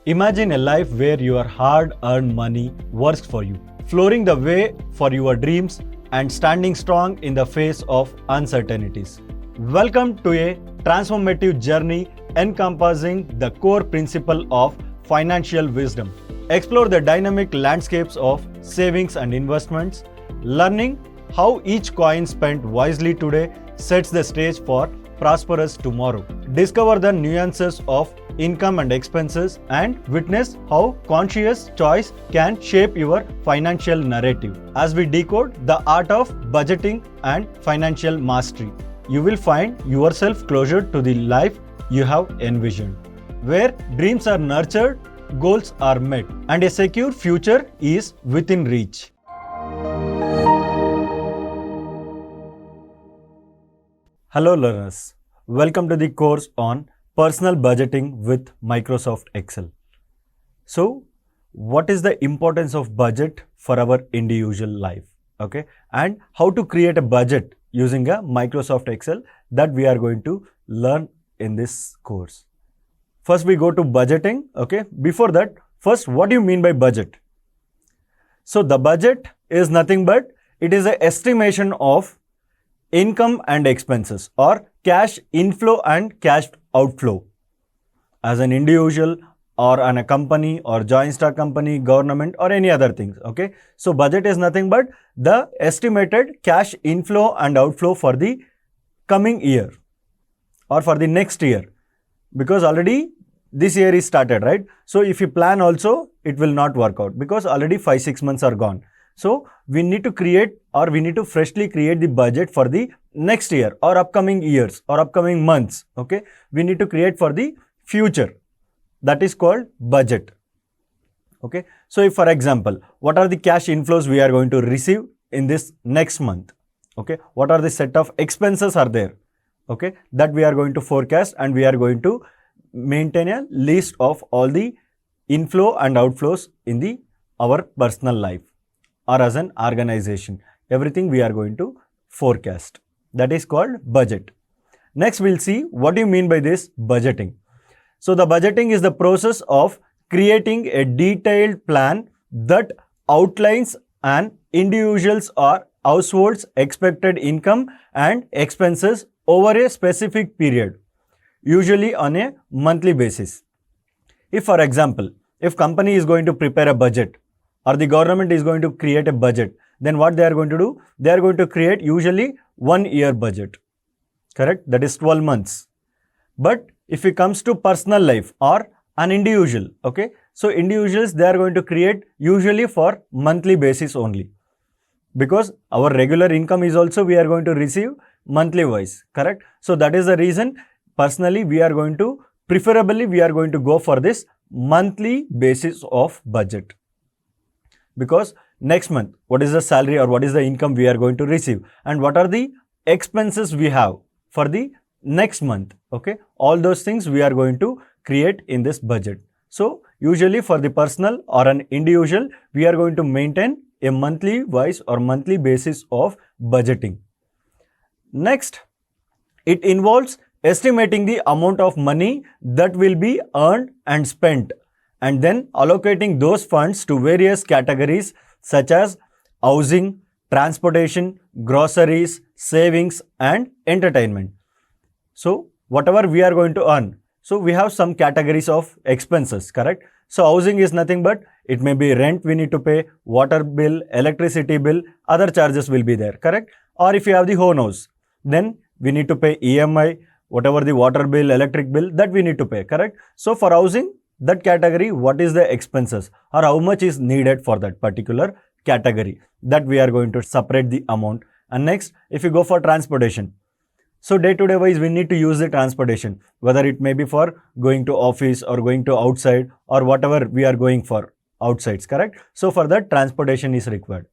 Imagine a life where your hard-earned money works for you, flooring the way for your dreams and standing strong in the face of uncertainties. Welcome to a transformative journey encompassing the core principle of financial wisdom. Explore the dynamic landscapes of savings and investments, learning how each coin spent wisely today sets the stage for prosperous tomorrow. Discover the nuances of income and expenses and witness how conscious choice can shape your financial narrative. As we decode the art of budgeting and financial mastery, you will find yourself closer to the life you have envisioned, where dreams are nurtured, goals are met, and a secure future is within reach. Hello learners, welcome to the course on personal budgeting with Microsoft Excel. So, what is the importance of budget for our individual life? Okay, and how to create a budget using a Microsoft Excel, that we are going to learn in this course. First, we go to budgeting. Okay, before that, first, what do you mean by budget? So, the budget is nothing but it is an estimation of income and expenses, or cash inflow and cash outflow as an individual or on a company or joint stock company, government or any other things. Okay, so budget is nothing but the estimated cash inflow and outflow for the coming year or for the next year, because already this year is started, right? So if you plan also, it will not work out because already 5-6 months are gone. So we need to create, or we need to freshly create the budget for the next year or upcoming years or upcoming months. Okay, we need to create for the future. That is called budget. Okay, so if for example, what are the cash inflows we are going to receive in this next month? Okay, what are the set of expenses are there? Okay, that we are going to forecast, and we are going to maintain a list of all the inflow and outflows in our personal life or as an organization. Everything we are going to forecast. That is called budget. Next, we'll see what do you mean by this budgeting. So the budgeting is the process of creating a detailed plan that outlines an individual's or household's expected income and expenses over a specific period, usually on a monthly basis. If for example, if company is going to prepare a budget or the government is going to create a budget, then what they are going to do? They are going to create usually 1 year budget, correct? That is 12 months. But if it comes to personal life or an individual, okay, so individuals, they are going to create usually for monthly basis only, because our regular income is also we are going to receive monthly wise, correct? So that is the reason personally we are going to, preferably we are going to go for this monthly basis of budget, because next month what is the salary or what is the income we are going to receive, and what are the expenses we have for the next month. Okay, all those things we are going to create in this budget. So usually for the personal or an individual, we are going to maintain a monthly wise or monthly basis of budgeting. Next, it involves estimating the amount of money that will be earned and spent, and then allocating those funds to various categories such as housing, transportation, groceries, savings and entertainment. So whatever we are going to earn, so we have some categories of expenses, correct? So housing is nothing but it may be rent we need to pay, water bill, electricity bill, other charges will be there, correct? Or if you have the own house, then we need to pay EMI, whatever the water bill, electric bill, that we need to pay, correct? So for housing, that category, what is the expenses or how much is needed for that particular category, that we are going to separate the amount. And next, if you go for transportation, so day to day wise we need to use the transportation, whether it may be for going to office or going to outside or whatever we are going for outsides, correct? So for that transportation is required.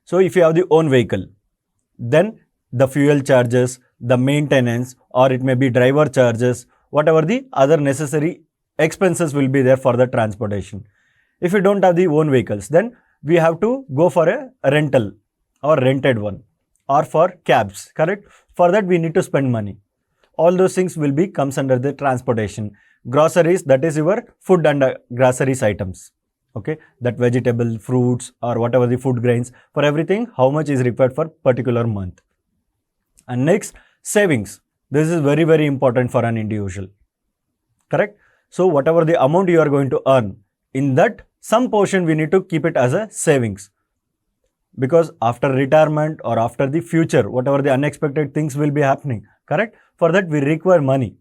So if you have the own vehicle, then the fuel charges, the maintenance, or it may be driver charges, whatever the other necessary expenses will be there for the transportation. If you don't have the own vehicles, then we have to go for a rental or rented one, or for cabs, correct? For that we need to spend money. All those things will be comes under the transportation. groceries, that is your food and groceries items. Okay, that vegetable, fruits or whatever the food grains, for everything how much is required for particular month. And next, savings. This is very, very important for an individual. Correct? So whatever the amount you are going to earn, in that some portion we need to keep it as a savings. Because after retirement or after the future, whatever the unexpected things will be happening, correct? For that we require money.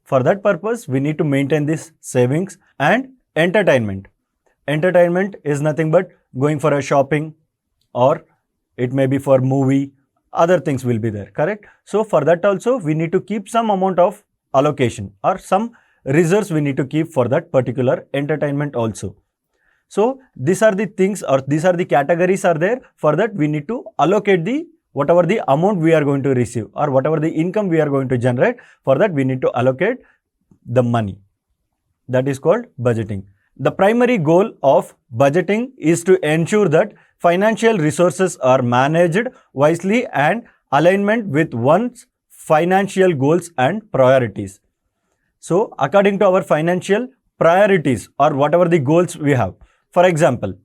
For that purpose, we need to maintain this savings. And entertainment. Entertainment is nothing but going for a shopping, or it may be for movie, other things will be there, correct? So for that also we need to keep some amount of allocation or some reserves we need to keep for that particular entertainment also. So these are the things, or these are the categories are there. For that we need to allocate the whatever the amount we are going to receive or whatever the income we are going to generate. For that we need to allocate the money. That is called budgeting. The primary goal of budgeting is to ensure that financial resources are managed wisely and alignment with one's financial goals and priorities. So according to our financial priorities or whatever the goals we have. For example,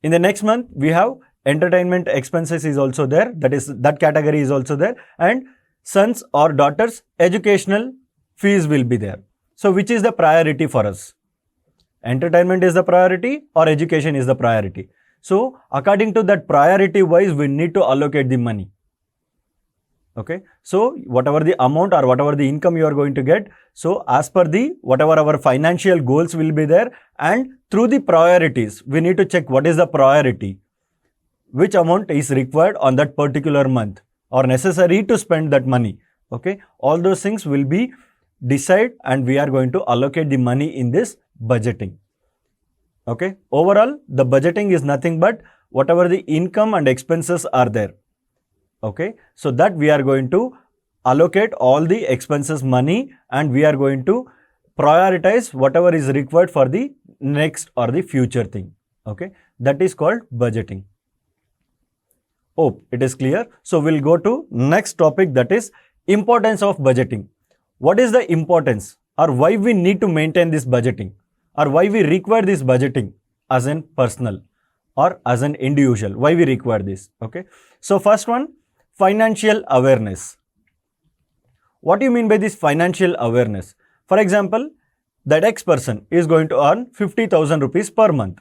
in the next month we have entertainment expenses is also there, that category is also there, and sons or daughters educational fees will be there. So which is the priority for us? Entertainment is the priority or education is the priority? So according to that priority wise we need to allocate the money. Okay, so whatever the amount or whatever the income you are going to get, so as per the whatever our financial goals will be there, and through the priorities we need to check what is the priority, which amount is required on that particular month or necessary to spend that money. Okay, all those things will be decide and we are going to allocate the money in this budgeting. Okay, overall the budgeting is nothing but whatever the income and expenses are there. Okay, so that we are going to allocate all the expenses money and we are going to prioritize whatever is required for the next or the future thing. Okay, that is called budgeting. Hope it is clear. So we'll go to next topic, that is importance of budgeting. What is the importance or why we need to maintain this budgeting or why we require this budgeting as in personal or as an individual? Why we require this? Okay, so first one, financial awareness. What do you mean by this financial awareness? For example, that X person is going to earn 50,000 rupees per month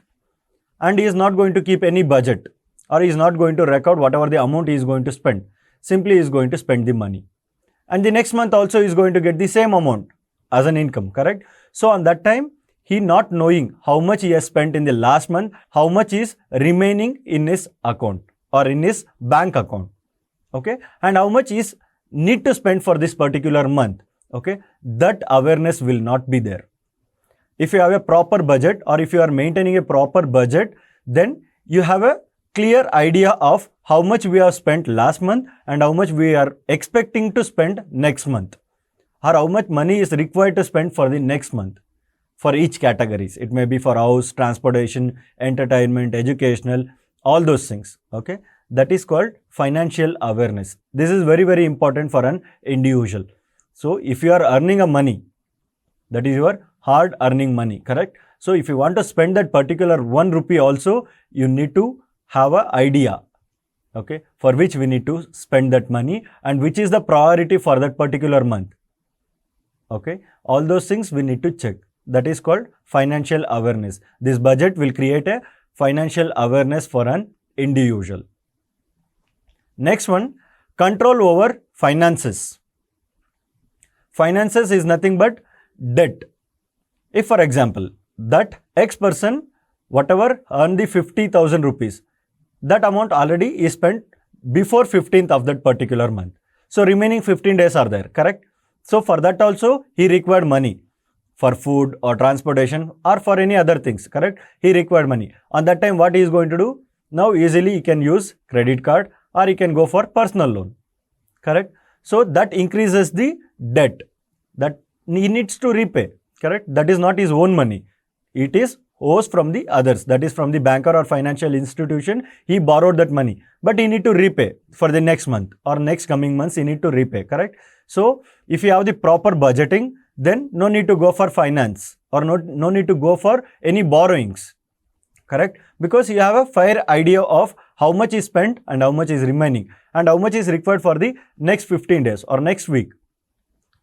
and he is not going to keep any budget or he is not going to record whatever the amount he is going to spend. Simply he is going to spend the money. And the next month also is going to get the same amount as an income, correct? So on that time, he not knowing how much he has spent in the last month, how much is remaining in his account or in his bank account. Okay, and how much is need to spend for this particular month. Okay, that awareness will not be there. If you have a proper budget or if you are maintaining a proper budget, then you have a clear idea of how much we have spent last month and how much we are expecting to spend next month, or how much money is required to spend for the next month for each categories. It may be for house, transportation, entertainment, educational, all those things. Okay, that is called financial awareness. This is very, very important for an individual. So if you are earning a money, that is your hard earning money, correct? So if you want to spend that particular 1 rupee also, you need to have an idea, okay, for which we need to spend that money and which is the priority for that particular month. Okay, all those things we need to check. That is called financial awareness. This budget will create a financial awareness for an individual. Next one, control over finances. Finances is nothing but debt. If for example, that X person, whatever earned the 50,000 rupees, that amount already is spent before 15th of that particular month. So remaining 15 days are there, correct? So for that also he required money for food or transportation or for any other things, correct? He required money. On that time what he is going to do? Now easily he can use credit card or he can go for personal loan, correct? So that increases the debt that he needs to repay, correct? That is not his own money. It is owes from the others, that is from the banker or financial institution. He borrowed that money, but he need to repay for the next month or next coming months he need to repay, correct? So if you have the proper budgeting, then no need to go for finance or no need to go for any borrowings. Correct? Because you have a fair idea of how much is spent and how much is remaining and how much is required for the next 15 days or next week.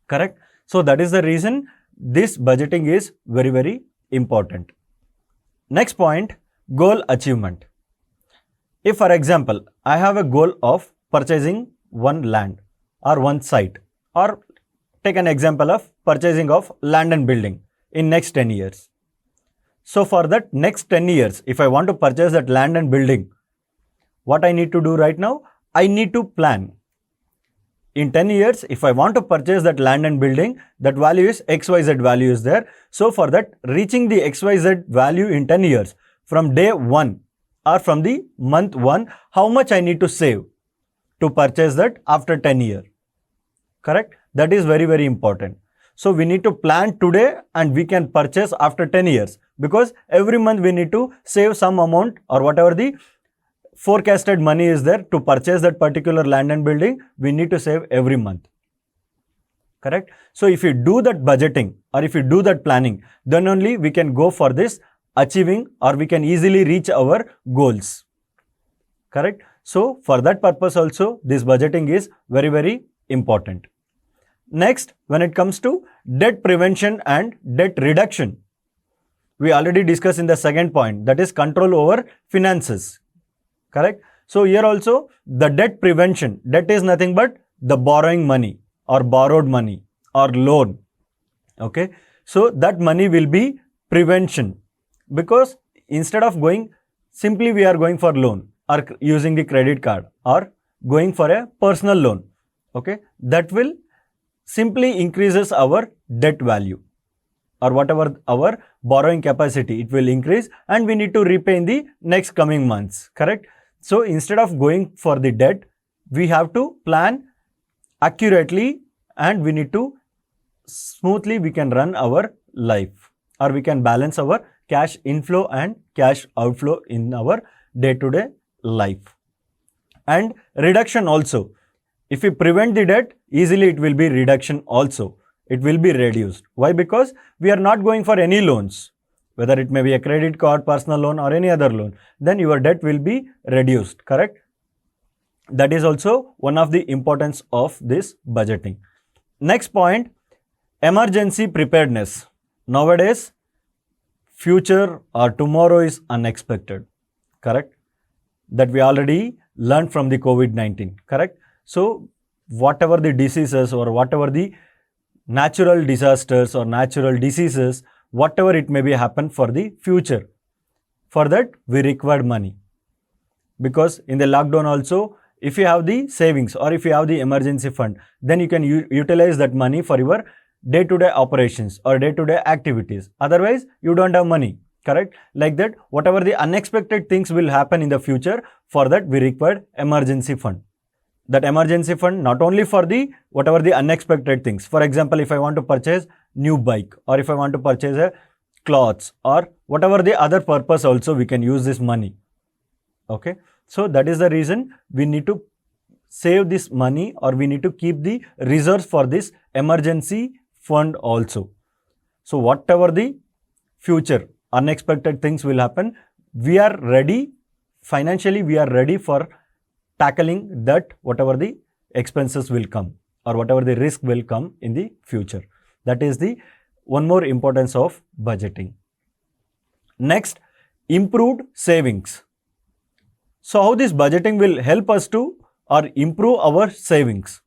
Correct? So that is the reason this budgeting is very, very important. Next point, goal achievement. If for example, I have a goal of purchasing one land or one site, or take an example of purchasing of land and building in next 10 years. So for that next 10 years, if I want to purchase that land and building, what I need to do right now? I need to plan. In 10 years, if I want to purchase that land and building, that value is XYZ value is there. So for that, reaching the XYZ value in 10 years, from day 1 or from the month 1, how much I need to save to purchase that after 10 years. Correct? That is very, very important. So we need to plan today and we can purchase after 10 years, because every month we need to save some amount or whatever the forecasted money is there to purchase that particular land and building, we need to save every month. Correct? So if you do that budgeting or if you do that planning, then only we can go for this achieving, or we can easily reach our goals. Correct? So for that purpose also, this budgeting is very, very important. Next, when it comes to debt prevention and debt reduction, we already discussed in the second point, that is control over finances. Correct? So here also the debt prevention, debt is nothing but the borrowing money or borrowed money or loan. Okay? So that money will be prevention, because instead of going, simply we are going for loan or using the credit card or going for a personal loan. Okay? That will simply increases our debt value or whatever our borrowing capacity, it will increase and we need to repay in the next coming months. Correct? So instead of going for the debt, we have to plan accurately and we need to smoothly we can run our life, or we can balance our cash inflow and cash outflow in our day-to-day life. And reduction also. If we prevent the debt, easily it will be reduction also. It will be reduced. Why? Because we are not going for any loans, whether it may be a credit card, personal loan or any other loan, then your debt will be reduced. Correct? That is also one of the importance of this budgeting. Next point, emergency preparedness. Nowadays, future or tomorrow is unexpected. Correct? That we already learned from the COVID-19. Correct? So, whatever the diseases or whatever the natural disasters or natural diseases, whatever it may be happen for the future, for that we require money. Because in the lockdown also, if you have the savings or if you have the emergency fund, then you can utilize that money for your day-to-day operations or day-to-day activities. Otherwise, you don't have money. Correct? Like that, whatever the unexpected things will happen in the future, for that we require emergency fund. That emergency fund not only for the whatever the unexpected things. For example, if I want to purchase new bike or if I want to purchase a clothes or whatever the other purpose, also we can use this money. Okay. So that is the reason we need to save this money or we need to keep the reserves for this emergency fund also. So whatever the future unexpected things will happen, we are ready financially, we are ready for tackling that whatever the expenses will come or whatever the risk will come in the future. That is the one more importance of budgeting. Next, improved savings. So how this budgeting will help us to or improve our savings?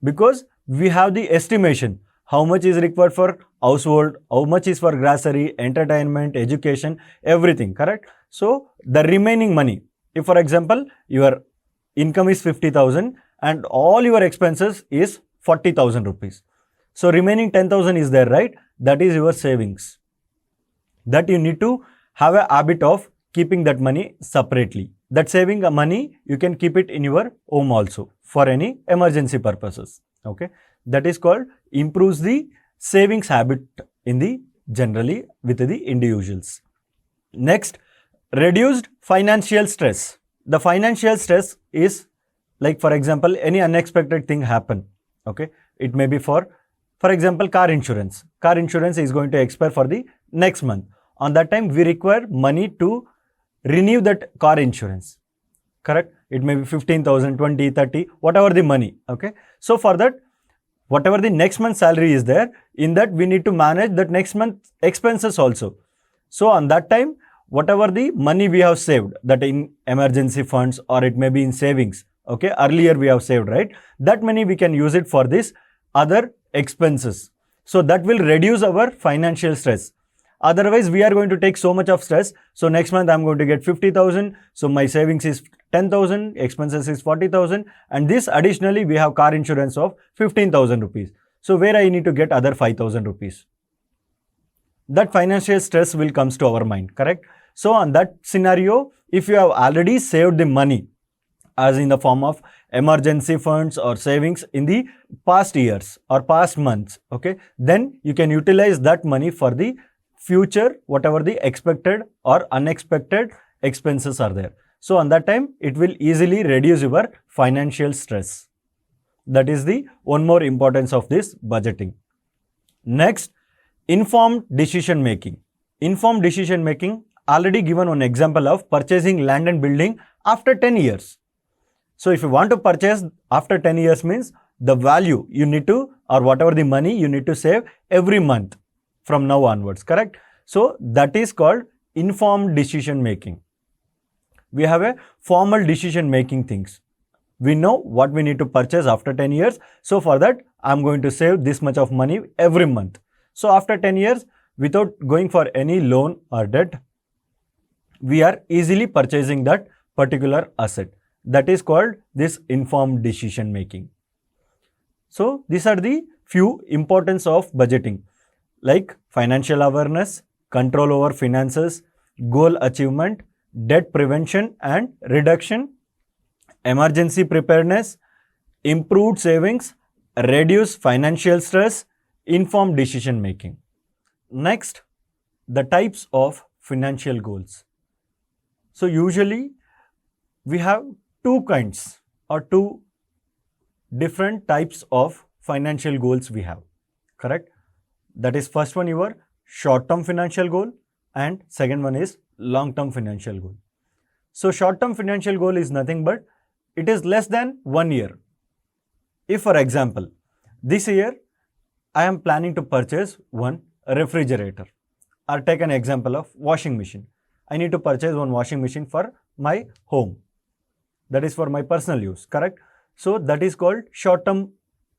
Because we have the estimation how much is required for household, how much is for grocery, entertainment, education, everything. Correct? So the remaining money, if for example your income is 50,000 and all your expenses is 40,000 rupees. So remaining 10,000 is there, right? That is your savings. That you need to have a habit of keeping that money separately. That saving money, you can keep it in your home also for any emergency purposes. Okay. That is called improves the savings habit in the generally with the individuals. Next, reduced financial stress. The financial stress is like, for example, any unexpected thing happen. Okay. It may be for For example, car insurance. Car insurance is going to expire for the next month. On that time, we require money to renew that car insurance. Correct? It may be 15,000, 20, 30, whatever the money. Okay. So for that, whatever the next month salary is there, in that we need to manage that next month expenses also. So on that time, whatever the money we have saved, that in emergency funds or it may be in savings, okay, earlier we have saved, right? That money we can use it for this other expenses. So that will reduce our financial stress. Otherwise, we are going to take so much of stress. So next month I'm going to get 50,000. So my savings is 10,000, expenses is 40,000. And this additionally, we have car insurance of 15,000 rupees. So where I need to get other 5,000 rupees. That financial stress will comes to our mind, correct? So on that scenario, if you have already saved the money as in the form of emergency funds or savings in the past years or past months, okay, then you can utilize that money for the future, whatever the expected or unexpected expenses are there. So on that time, it will easily reduce your financial stress. That is the one more importance of this budgeting. Next, informed decision making. Informed decision making, already given one example of purchasing land and building after 10 years. So if you want to purchase after 10 years means the value you need to, or whatever the money you need to save every month from now onwards, correct? So that is called informed decision making. We have a formal decision making things. We know what we need to purchase after 10 years. So for that, I'm going to save this much of money every month. So after 10 years, without going for any loan or debt, we are easily purchasing that particular asset. That is called this informed decision making. So these are the few importance of budgeting, like financial awareness, control over finances, goal achievement, debt prevention and reduction, emergency preparedness, improved savings, reduce financial stress, informed decision making. Next, the types of financial goals. So usually we have two kinds or two different types of financial goals we have, correct? That is first one your short-term financial goal and second one is long-term financial goal. So short-term financial goal is nothing but it is less than 1 year. If for example, this year I am planning to purchase one refrigerator, or take an example of washing machine. I need to purchase one washing machine for my home. That is for my personal use, correct? So that is called short-term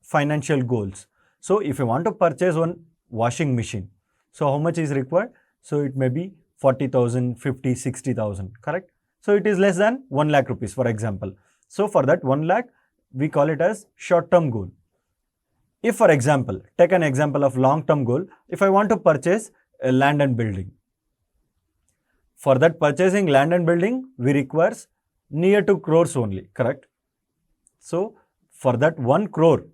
financial goals. So if you want to purchase one washing machine, so how much is required? So it may be 40,000, 50, 60,000, correct? So it is less than 1 lakh rupees, for example. So for that 1 lakh, we call it as short-term goal. If for example, take an example of long-term goal, if I want to purchase a land and building. For that purchasing land and building, we requires near to crores only, correct? So for that 1 crore,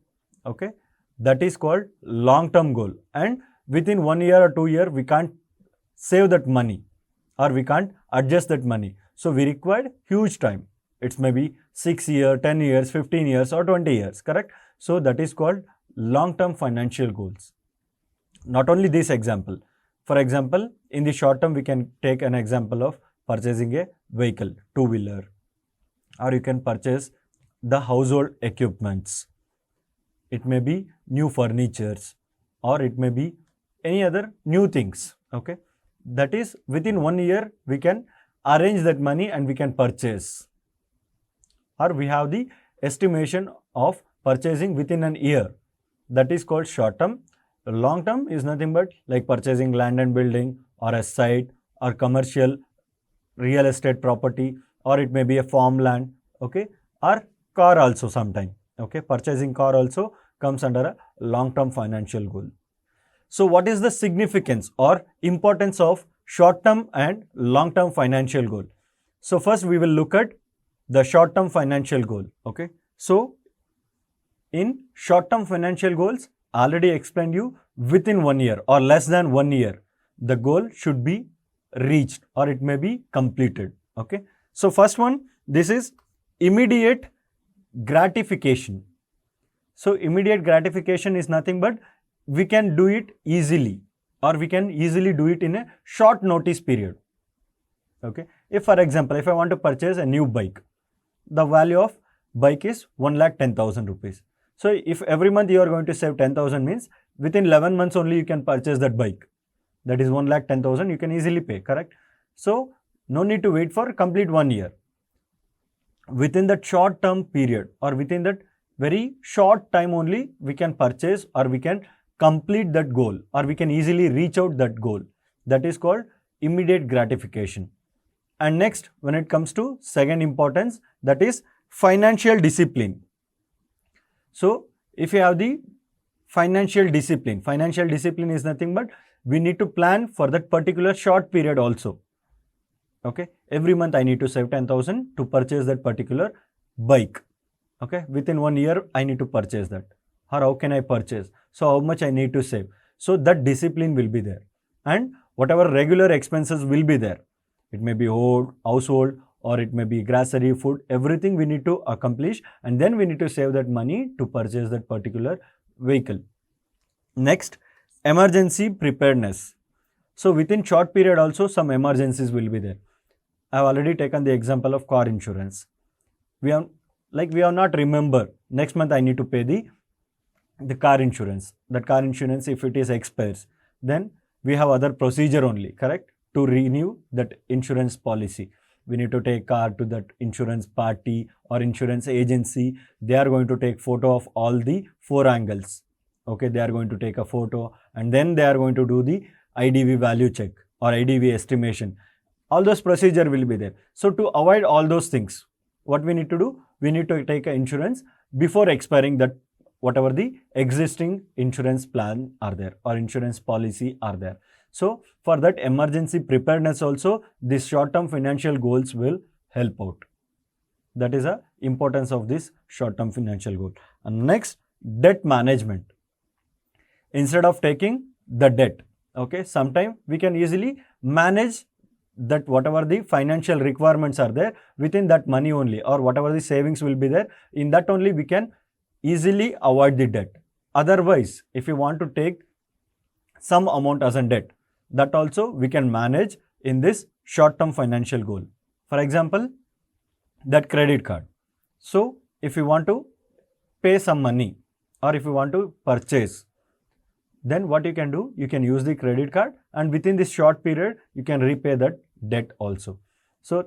okay, that is called long-term goal. And within 1 year or 2 years, we can't save that money or we can't adjust that money. So we required huge time. It's maybe 6 years, 10 years, 15 years or 20 years, correct? So that is called long-term financial goals. Not only this example. For example, in the short term, we can take an example of purchasing a vehicle, two-wheeler, or you can purchase the household equipments. It may be new furnitures or it may be any other new things, okay? That is within 1 year, we can arrange that money and we can purchase. Or we have the estimation of purchasing within an year. That is called short term. Long term is nothing but like purchasing land and building or a site or commercial real estate property, or it may be a farmland, okay, or car also sometime, okay. Purchasing car also comes under a long term financial goal. So what is the significance or importance of short term and long term financial goal? So first we will look at the short term financial goal, okay. So in short term financial goals, already explained you within 1 year or less than 1 year, the goal should be reached or it may be completed, okay. So first one, this is immediate gratification. So immediate gratification is nothing but we can do it easily, or we can easily do it in a short notice period. Okay, if for example, if I want to purchase a new bike, the value of bike is 1,10,000 rupees. So if every month you are going to save 10,000, means within 11 months only you can purchase that bike. That is 1,10,000 you can easily pay, correct? So no need to wait for complete 1 year. Within that short term period, or within that very short time only, we can purchase, or we can complete that goal, or we can easily reach out that goal. That is called immediate gratification. And next, when it comes to second importance, that is financial discipline. So if you have the financial discipline is nothing but we need to plan for that particular short period also. Okay, every month I need to save 10,000 to purchase that particular bike. Okay, within 1 year I need to purchase that. Or how can I purchase? So how much I need to save? So that discipline will be there. And whatever regular expenses will be there. It may be household, or it may be grocery, food, everything we need to accomplish, and then we need to save that money to purchase that particular vehicle. Next, emergency preparedness. So within short period also some emergencies will be there. I have already taken the example of car insurance. We have not remember next month I need to pay the car insurance. That car insurance, if it is expires, then we have other procedure only, correct? To renew that insurance policy. We need to take car to that insurance party or insurance agency. They are going to take photo of all the 4 angles. Okay, they are going to take a photo, and then they are going to do the IDV value check or IDV estimation. All those procedure will be there. So to avoid all those things, what we need to do? We need to take an insurance before expiring that whatever the existing insurance plan are there or insurance policy are there. So for that emergency preparedness also, these short-term financial goals will help out. That is the importance of this short-term financial goal. And next, debt management. Instead of taking the debt, okay, sometimes we can easily manage that whatever the financial requirements are there within that money only, or whatever the savings will be there, in that only we can easily avoid the debt. Otherwise, if you want to take some amount as a debt, that also we can manage in this short-term financial goal. For example, that credit card. So if you want to pay some money, or if you want to purchase, then what you can do? You can use the credit card, and within this short period, you can repay that debt also. So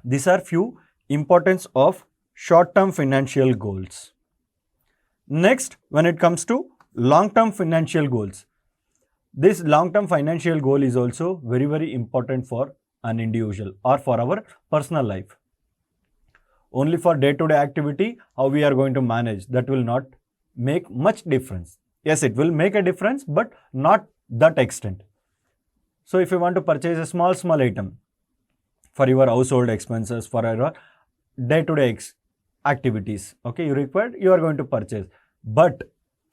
these are few importance of short-term financial goals. Next, when it comes to long-term financial goals, this long-term financial goal is also very, very important for an individual or for our personal life. Only for day-to-day activity, how we are going to manage, that will not make much difference. Yes, it will make a difference, but not that extent. So if you want to purchase a small item for your household expenses, for your day-to-day activities, okay, you are going to purchase. But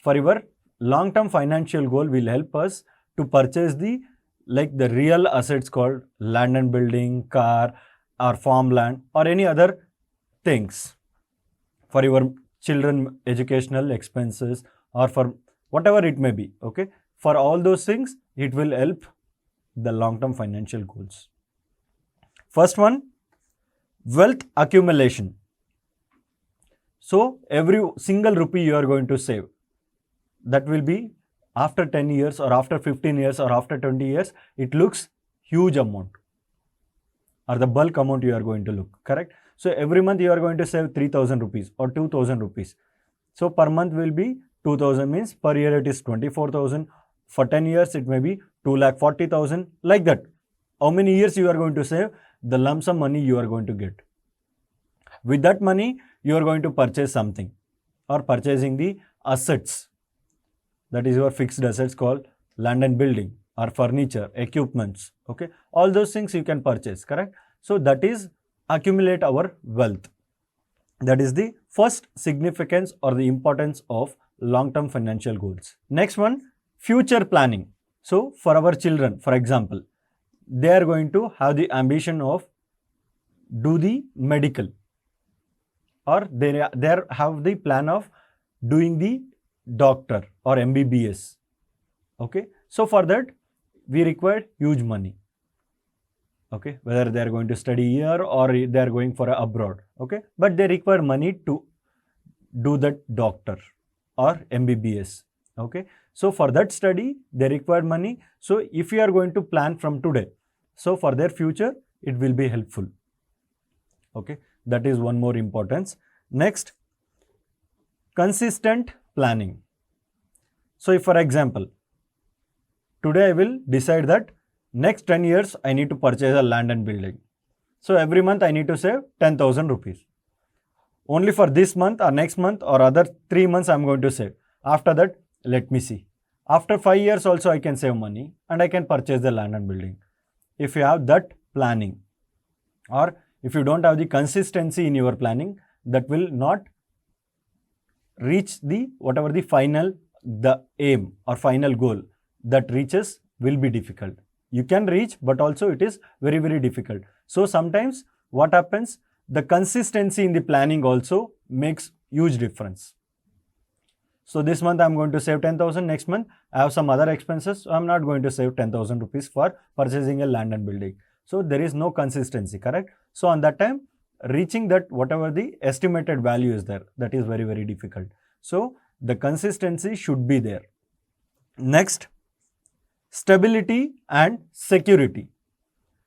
for your long-term financial goal will help us to purchase the real assets called land and building, car or farmland or any other things for your children educational expenses or for whatever it may be. Okay, for all those things it will help the long-term financial goals. First one, wealth accumulation. So every single rupee you are going to save, that will be after 10 years or after 15 years or after 20 years, it looks huge amount or the bulk amount you are going to look, correct? So every month you are going to save 3,000 rupees or 2,000 rupees. So per month will be 2,000, means per year it is 24,000. For 10 years it may be 2,40,000, like that. How many years you are going to save? The lump sum money you are going to get. With that money you are going to purchase something or purchasing the assets. That is your fixed assets called land and building or furniture, equipments. Okay, all those things you can purchase, correct? So that is accumulate our wealth. That is the first significance or the importance of long-term financial goals. Next one, future planning. So for our children, for example, they are going to have the ambition of do the medical, or they have the plan of doing the doctor or MBBS. Okay, so for that we require huge money. Okay, whether they are going to study here or they are going for abroad. Okay, but they require money to do that doctor or MBBS. Okay, so for that study they require money. So if you are going to plan from today, so for their future it will be helpful. Okay, that is one more importance. Next, consistent planning. So if for example, today I will decide that next 10 years I need to purchase a land and building. So every month I need to save 10,000 rupees. Only for this month or next month or other 3 months I am going to save. After that, let me see. After 5 years also I can save money and I can purchase the land and building. If you have that planning, or if you don't have the consistency in your planning, that will not reach the whatever the aim or final goal that reaches will be difficult. You can reach, but also it is very, very difficult. So sometimes what happens, the consistency in the planning also makes huge difference. So this month I am going to save 10,000, next month I have some other expenses, so I am not going to save 10,000 rupees for purchasing a land and building. So there is no consistency, correct? So on that time, reaching that whatever the estimated value is there, that is very, very difficult. So the consistency should be there. Next, stability and security.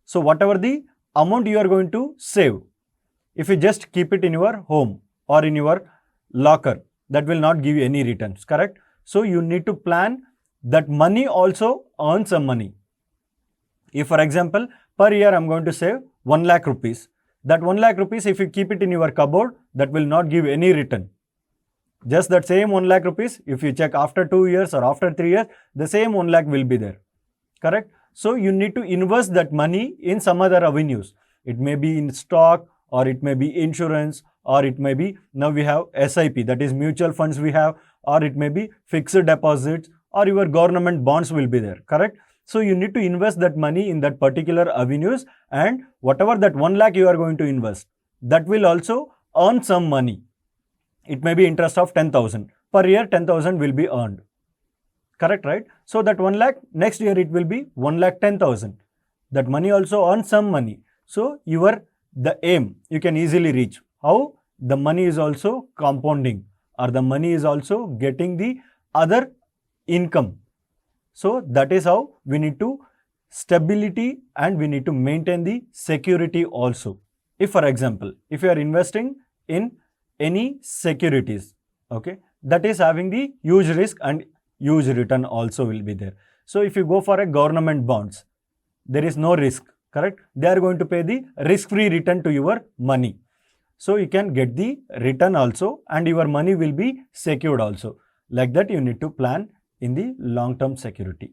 So whatever the amount you are going to save, if you just keep it in your home or in your locker, that will not give you any returns, correct? So you need to plan that money also earns some money. If for example, per year I am going to save 1 lakh rupees, that 1 lakh rupees if you keep it in your cupboard, that will not give any return. Just that same 1 lakh rupees, if you check after 2 years or after 3 years, the same 1 lakh will be there, correct? So you need to invest that money in some other avenues. It may be in stock, or it may be insurance, or it may be, now we have SIP, that is mutual funds we have, or it may be fixed deposits, or your government bonds will be there, correct? So you need to invest that money in that particular avenues, and whatever that 1 lakh you are going to invest, that will also earn some money. It may be interest of 10,000. Per year 10,000 will be earned. Correct, right? So that 1 lakh, next year it will be 1 lakh 10,000. That money also earns some money. So the aim you can easily reach. How? The money is also compounding, or the money is also getting the other income. So that is how we need to stability, and we need to maintain the security also. If for example, if you are investing in any securities, okay, that is having the huge risk and huge return also will be there. So if you go for a government bonds, there is no risk, correct? They are going to pay the risk-free return to your money. So you can get the return also, and your money will be secured also. Like that you need to plan in the long-term security.